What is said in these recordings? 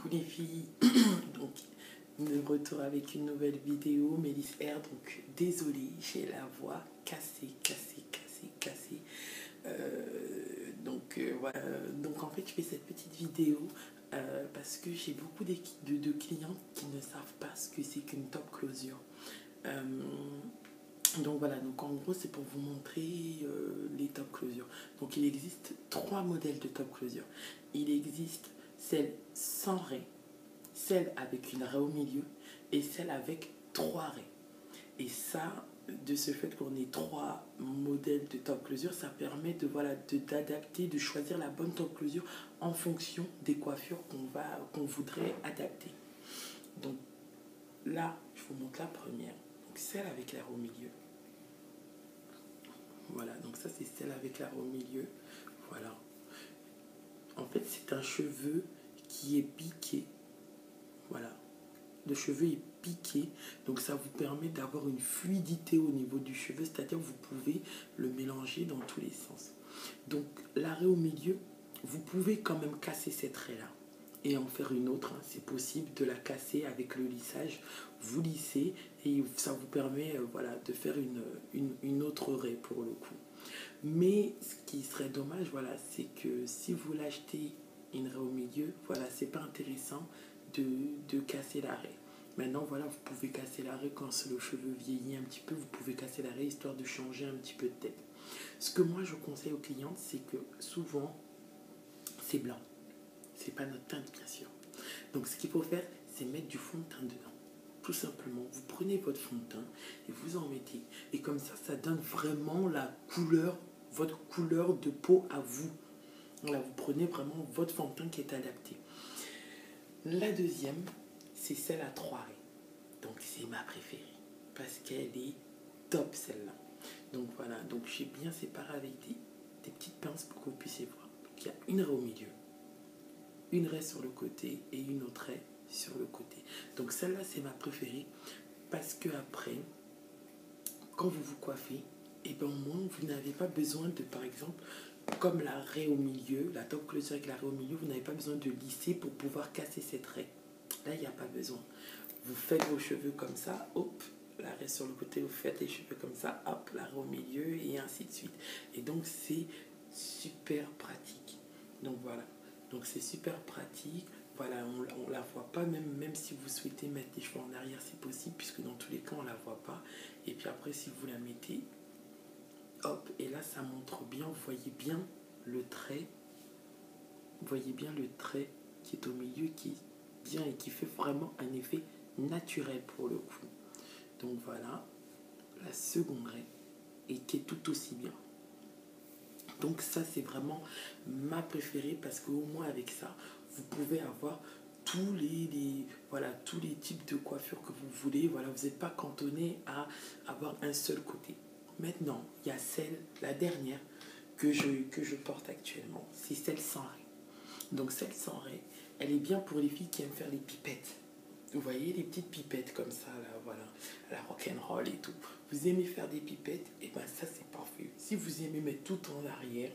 Coucou les filles, donc de retour avec une nouvelle vidéo, Mélisse R, donc désolée, j'ai la voix cassée. Voilà, donc en fait je fais cette petite vidéo parce que j'ai beaucoup de clients qui ne savent pas ce que c'est qu'une top closure. Donc voilà, donc en gros c'est pour vous montrer les top closures. Donc il existe 3 modèles de top closure. Il existe celle sans raie, celle avec une raie au milieu et celle avec 3 raies. Et ça, de ce fait qu'on ait 3 modèles de top closure, ça permet d'adapter, de choisir la bonne top closure en fonction des coiffures qu'on voudrait adapter. Donc là, je vous montre la première, donc celle avec la raie au milieu. Voilà, donc ça c'est celle avec la raie au milieu. Voilà. En fait, c'est un cheveu qui est piqué. Voilà. Le cheveu est piqué, donc ça vous permet d'avoir une fluidité au niveau du cheveu, c'est-à-dire vous pouvez le mélanger dans tous les sens. Donc la raie au milieu, vous pouvez quand même casser cette raie-là et en faire une autre, hein. C'est possible de la casser avec le lissage. Vous lissez et ça vous permet de faire une autre raie pour le coup. Mais ce qui serait dommage, c'est que si vous l'achetez une raie au milieu, c'est pas intéressant de casser la raie. Maintenant, vous pouvez casser la raie quand le cheveu vieillit un petit peu, vous pouvez casser la raie histoire de changer un petit peu de tête. Ce que moi je conseille aux clientes, c'est que souvent c'est blanc. C'est pas notre teinte, bien sûr. Donc ce qu'il faut faire, c'est mettre du fond de teint dedans. Tout simplement, vous prenez votre fond de teint et vous en mettez. Et comme ça donne vraiment la couleur, votre couleur de peau à vous. Là, vous prenez vraiment votre fond de teint qui est adapté. La deuxième, c'est celle à 3 raies. Donc c'est ma préférée parce qu'elle est top celle-là. Donc voilà, donc j'ai bien séparé avec des petites pinces pour que vous puissiez voir. Donc il y a une raie au milieu, une raie sur le côté et une autre raie sur le côté. Donc celle-là c'est ma préférée parce que après, quand vous vous coiffez, au moins vous n'avez pas besoin de, par exemple, comme la raie au milieu, la top closure avec la raie au milieu, vous n'avez pas besoin de lisser pour pouvoir casser cette raie. Là, il n'y a pas besoin. Vous faites vos cheveux comme ça, hop, la raie sur le côté, vous faites les cheveux comme ça, hop, la raie au milieu, et ainsi de suite. Et donc, c'est super pratique. Donc, voilà. Donc, c'est super pratique. Voilà, on la voit pas, même si vous souhaitez mettre les cheveux en arrière, c'est possible, puisque dans tous les cas, on la voit pas. Et puis après, si vous la mettez, hop, et là, ça montre bien, vous voyez bien le trait. Vous voyez bien le trait qui est au milieu, qui est bien et qui fait vraiment un effet naturel pour le coup. Donc voilà, la seconde raie et qui est tout aussi bien. Donc ça c'est vraiment ma préférée parce qu'au moins avec ça, vous pouvez avoir tous les types de coiffure que vous voulez. Voilà, vous n'êtes pas cantonné à avoir un seul côté. Maintenant, il y a la dernière que je porte actuellement, c'est celle sans raie. Donc celle sans raie, elle est bien pour les filles qui aiment faire les pipettes. Vous voyez les petites pipettes comme ça, là, voilà, la rock'n'roll et tout. Vous aimez faire des pipettes, et bien ça c'est parfait. Si vous aimez mettre tout en arrière,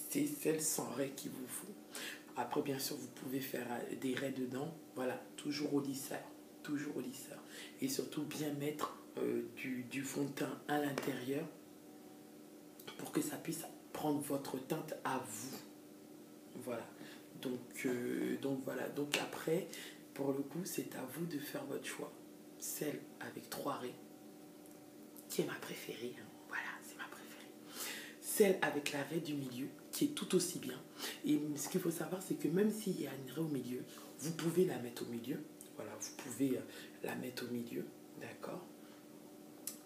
c'est celle sans raie qu'il vous faut. Après bien sûr vous pouvez faire des raies dedans, voilà, toujours au lisseur. Et surtout bien mettre du fond de teint à l'intérieur pour que ça puisse prendre votre teinte à vous. Voilà. Donc voilà. Donc après, pour le coup, c'est à vous de faire votre choix. Celle avec 3 raies, qui est ma préférée. Hein. Voilà, c'est ma préférée. Celle avec la raie du milieu, qui est tout aussi bien. Et ce qu'il faut savoir, c'est que même s'il y a une raie au milieu, vous pouvez la mettre au milieu. Voilà, vous pouvez la mettre au milieu, d'accord.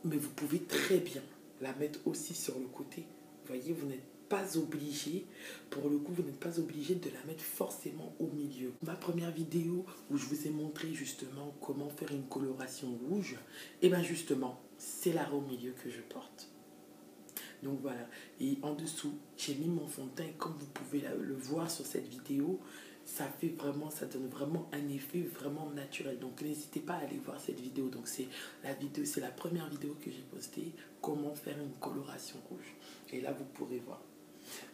Mais vous pouvez très bien la mettre aussi sur le côté. Vous voyez, vous n'êtes pas obligé, pour le coup, vous n'êtes pas obligé de la mettre forcément au milieu. Ma première vidéo où je vous ai montré justement comment faire une coloration rouge, et bien justement, c'est la raie au milieu que je porte. Donc voilà, et en dessous, j'ai mis mon fond de teint, et comme vous pouvez le voir sur cette vidéo, ça donne vraiment un effet vraiment naturel. Donc n'hésitez pas à aller voir cette vidéo. Donc c'est la première vidéo que j'ai postée, comment faire une coloration rouge. Et là vous pourrez voir.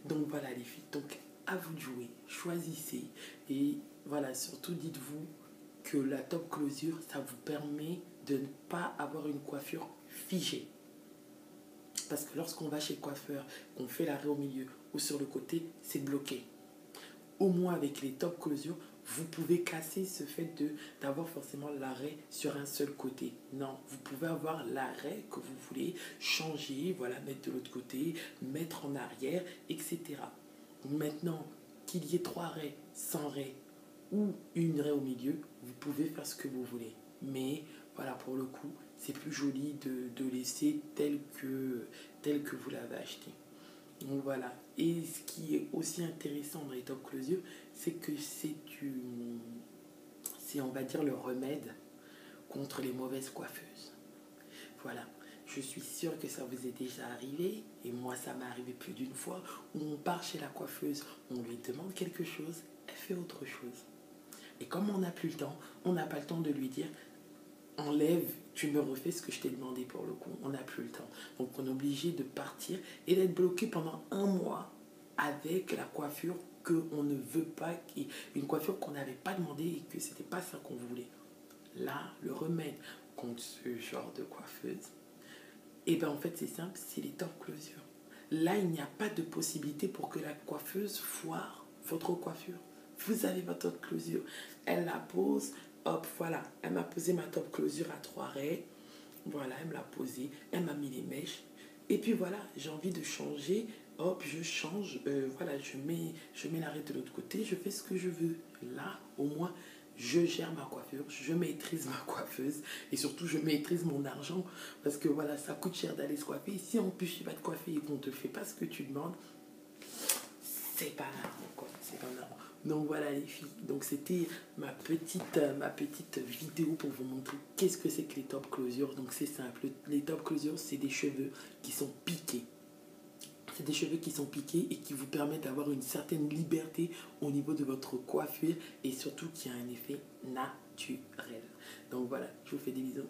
Donc voilà les filles, donc à vous de jouer, choisissez et voilà, surtout dites-vous que la top closure, ça vous permet de ne pas avoir une coiffure figée. Parce que lorsqu'on va chez le coiffeur, qu'on fait l'arrêt au milieu ou sur le côté, c'est bloqué. Au moins avec les top closures, vous pouvez casser ce fait d'avoir forcément l'arrêt sur un seul côté. Non, vous pouvez avoir l'arrêt que vous voulez, changer, voilà, mettre de l'autre côté, mettre en arrière, etc. Maintenant, qu'il y ait 3 raies, 100 raies ou une raie au milieu, vous pouvez faire ce que vous voulez. Mais voilà, pour le coup, c'est plus joli de laisser tel que vous l'avez acheté. Donc voilà. Et ce qui est aussi intéressant dans les top closures, c'est que c'est on va dire le remède contre les mauvaises coiffeuses. Voilà. Je suis sûre que ça vous est déjà arrivé, et moi ça m'est arrivé plus d'une fois, où on part chez la coiffeuse, on lui demande quelque chose, elle fait autre chose. Et comme on n'a plus le temps, on n'a pas le temps de lui dire enlève, tu me refais ce que je t'ai demandé pour le coup. On n'a plus le temps. Donc on est obligé de partir et d'être bloqué pendant 1 mois avec la coiffure qu'on ne veut pas, une coiffure qu'on n'avait pas demandé et que c'était pas ça qu'on voulait. Là, le remède contre ce genre de coiffeuse, et bien en fait c'est simple, c'est les top closures. Là, il n'y a pas de possibilité pour que la coiffeuse foire votre coiffure. Vous avez votre top closure. Elle la pose, hop, voilà. Elle m'a posé ma top closure à 3 raies. Voilà, elle me l'a posée. Elle m'a mis les mèches. Et puis voilà, j'ai envie de changer. Hop, je change. Voilà, je mets l'arrêt de l'autre côté. Je fais ce que je veux. Là, au moins, je gère ma coiffure, je maîtrise ma coiffeuse et surtout je maîtrise mon argent parce que voilà, ça coûte cher d'aller se coiffer. Et si en plus tu vas te coiffer et qu'on ne te fait pas ce que tu demandes, c'est pas marrant quoi, c'est pas marrant. Donc voilà les filles, donc c'était ma petite vidéo pour vous montrer qu'est-ce que c'est que les top closures. Donc c'est simple, les top closures c'est des cheveux qui sont piqués. C'est des cheveux qui sont piqués et qui vous permettent d'avoir une certaine liberté au niveau de votre coiffure et surtout qui a un effet naturel. Donc voilà, je vous fais des bisous.